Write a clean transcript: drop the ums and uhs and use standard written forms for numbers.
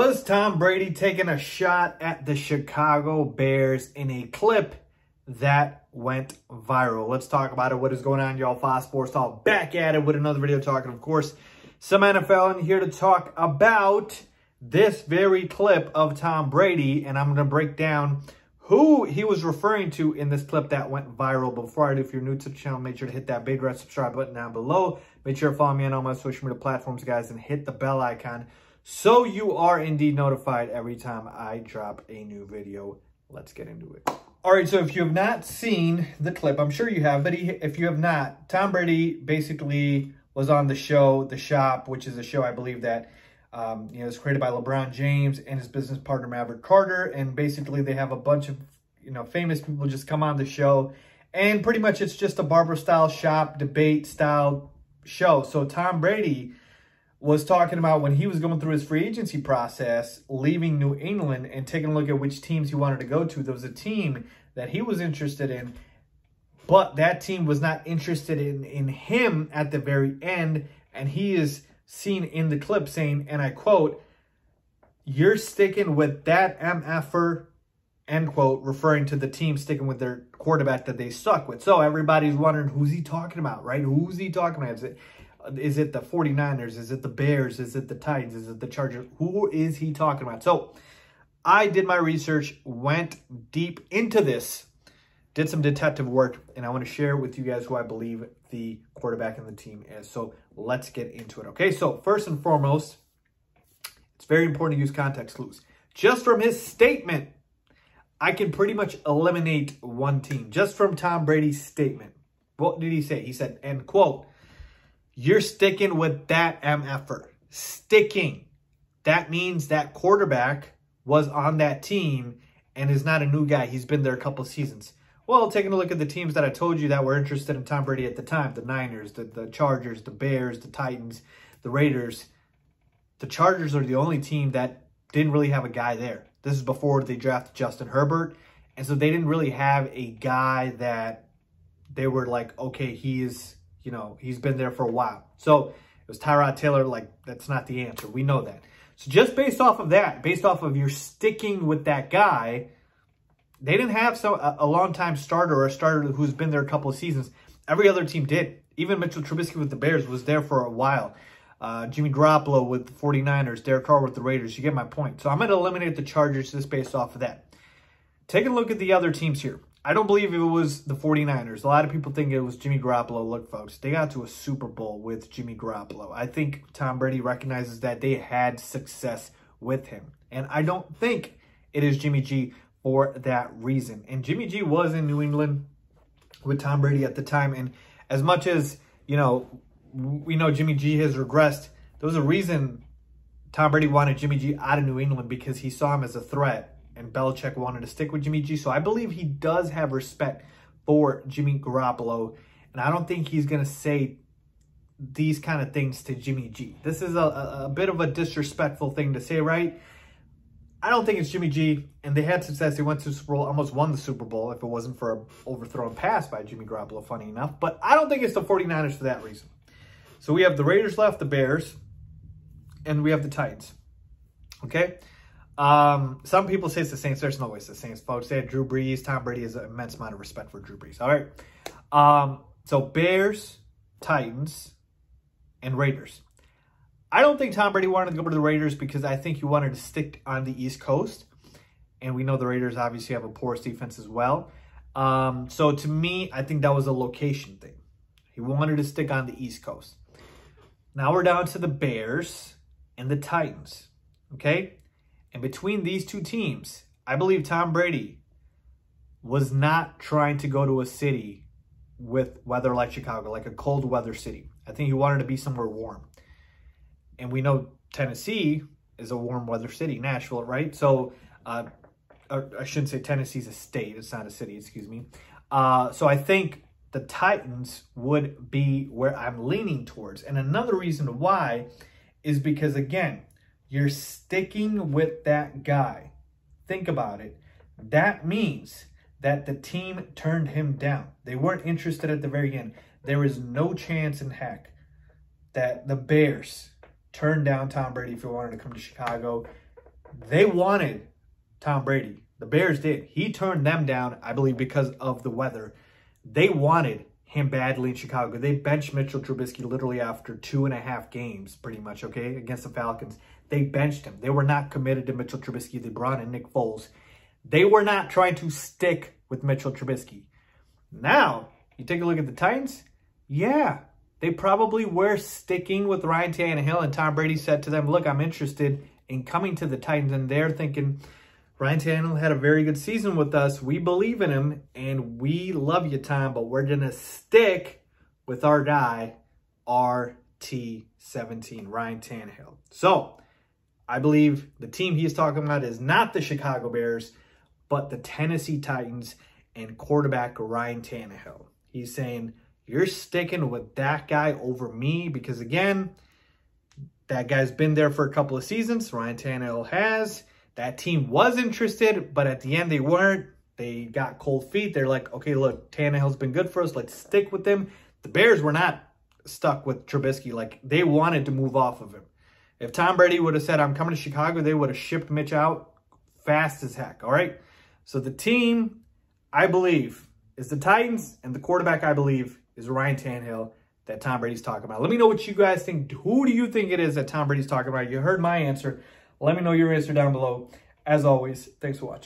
Was Tom Brady taking a shot at the Chicago Bears in a clip that went viral? Let's talk about it. What is going on, y'all? Faiz Sports Talk back at it with another video talking, of course, some NFL, and here to talk about this very clip of Tom Brady. And I'm going to break down who he was referring to in this clip that went viral. Before I do, if you're new to the channel, make sure to hit that big red subscribe button down below. Make sure to follow me on all my social media platforms, guys, and hit the bell icon so you are indeed notified every time I drop a new video. Let's get into it. All right, so if you have not seen the clip, I'm sure you have, but if you have not, Tom Brady basically was on the show, The Shop, which is a show I believe that is created by LeBron James and his business partner Maverick Carter, and basically they have a bunch of famous people just come on the show, and pretty much it's just a barber style shop debate style show. So Tom Brady was talking about when he was going through his free agency process, leaving New England and taking a look at which teams he wanted to go to. There was a team that he was interested in, but that team was not interested in him at the very end. And he is seen in the clip saying, and I quote, "You're sticking with that MFer," end quote, referring to the team sticking with their quarterback that they stuck with. So everybody's wondering, who's he talking about, right? Who's he talking about? Is it the 49ers? Is it the Bears? Is it the Titans? Is it the Chargers? Who is he talking about? So I did my research, went deep into this, did some detective work, and I want to share with you guys who I believe the quarterback in the team is. So let's get into it, okay? So first and foremost, it's very important to use context clues. Just from his statement, I can pretty much eliminate one team. Just from Tom Brady's statement. What did he say? He said, end quote, "You're sticking with that MFer." Sticking. That means that quarterback was on that team and is not a new guy. He's been there a couple seasons. Well, taking a look at the teams that I told you that were interested in Tom Brady at the time, the Niners, the Chargers, the Bears, the Titans, the Raiders. The Chargers are the only team that didn't really have a guy there. This is before they drafted Justin Herbert. And so they didn't really have a guy that they were like, okay, he's been there for a while. So it was Tyrod Taylor. Like, that's not the answer. We know that. So just based off of that, based off of you're sticking with that guy, they didn't have a long-time starter or a starter who's been there a couple of seasons. Every other team did. Even Mitchell Trubisky with the Bears was there for a while. Jimmy Garoppolo with the 49ers, Derek Carr with the Raiders. You get my point. So I'm going to eliminate the Chargers just based off of that. Taking a look at the other teams here. I don't believe it was the 49ers. A lot of people think it was Jimmy Garoppolo. Look, folks, they got to a Super Bowl with Jimmy Garoppolo. I think Tom Brady recognizes that they had success with him. And I don't think it is Jimmy G for that reason. And Jimmy G was in New England with Tom Brady at the time. And as much as, we know Jimmy G has regressed, there was a reason Tom Brady wanted Jimmy G out of New England, because he saw him as a threat. And Belichick wanted to stick with Jimmy G. So I believe he does have respect for Jimmy Garoppolo. And I don't think he's going to say these kind of things to Jimmy G. This is a bit of a disrespectful thing to say, right? I don't think it's Jimmy G. And they had success. They went to the Super Bowl, almost won the Super Bowl if it wasn't for an overthrown pass by Jimmy Garoppolo, funny enough. But I don't think it's the 49ers for that reason. So we have the Raiders left, the Bears, and we have the Titans. Okay? Some people say it's the Saints. There's no way it's the Saints, folks. They had Drew Brees. Tom Brady has an immense amount of respect for Drew Brees. All right. So Bears, Titans, and Raiders. I don't think Tom Brady wanted to go to the Raiders because I think he wanted to stick on the East Coast. And we know the Raiders obviously have a porous defense as well. So to me, I think that was a location thing. He wanted to stick on the East Coast. Now we're down to the Bears and the Titans. Okay? And between these two teams, I believe Tom Brady was not trying to go to a city with weather like Chicago, like a cold weather city. I think he wanted to be somewhere warm. And we know Tennessee is a warm weather city, Nashville, right? So I shouldn't say Tennessee's a state. It's not a city, excuse me. So I think the Titans would be where I'm leaning towards. And another reason why is because, again, you're sticking with that guy. Think about it. That means that the team turned him down. They weren't interested at the very end. There is no chance in heck that the Bears turned down Tom Brady if he wanted to come to Chicago. They wanted Tom Brady. The Bears did. He turned them down, I believe, because of the weather. They wanted him badly in Chicago. They benched Mitchell Trubisky literally after 2.5 games, pretty much, okay, against the Falcons. They benched him. They were not committed to Mitchell Trubisky. They brought in Nick Foles. They were not trying to stick with Mitchell Trubisky. Now, you take a look at the Titans. Yeah, they probably were sticking with Ryan Tannehill, and Tom Brady said to them, look, I'm interested in coming to the Titans. And they're thinking, Ryan Tannehill had a very good season with us. We believe in him, and we love you, Tom, but we're going to stick with our guy, RT17, Ryan Tannehill. So, I believe the team he's talking about is not the Chicago Bears, but the Tennessee Titans and quarterback Ryan Tannehill. He's saying, you're sticking with that guy over me because, again, that guy's been there for a couple of seasons. Ryan Tannehill has. That team was interested, but at the end they weren't. They got cold feet. They're like, okay, look, Tannehill's been good for us. Let's stick with him. The Bears were not stuck with Trubisky. Like, they wanted to move off of him. If Tom Brady would have said, I'm coming to Chicago, they would have shipped Mitch out fast as heck, all right? So the team, I believe, is the Titans, and the quarterback, I believe, is Ryan Tannehill that Tom Brady's talking about. Let me know what you guys think. Who do you think it is that Tom Brady's talking about? You heard my answer. Let me know your answer down below. As always, thanks for watching.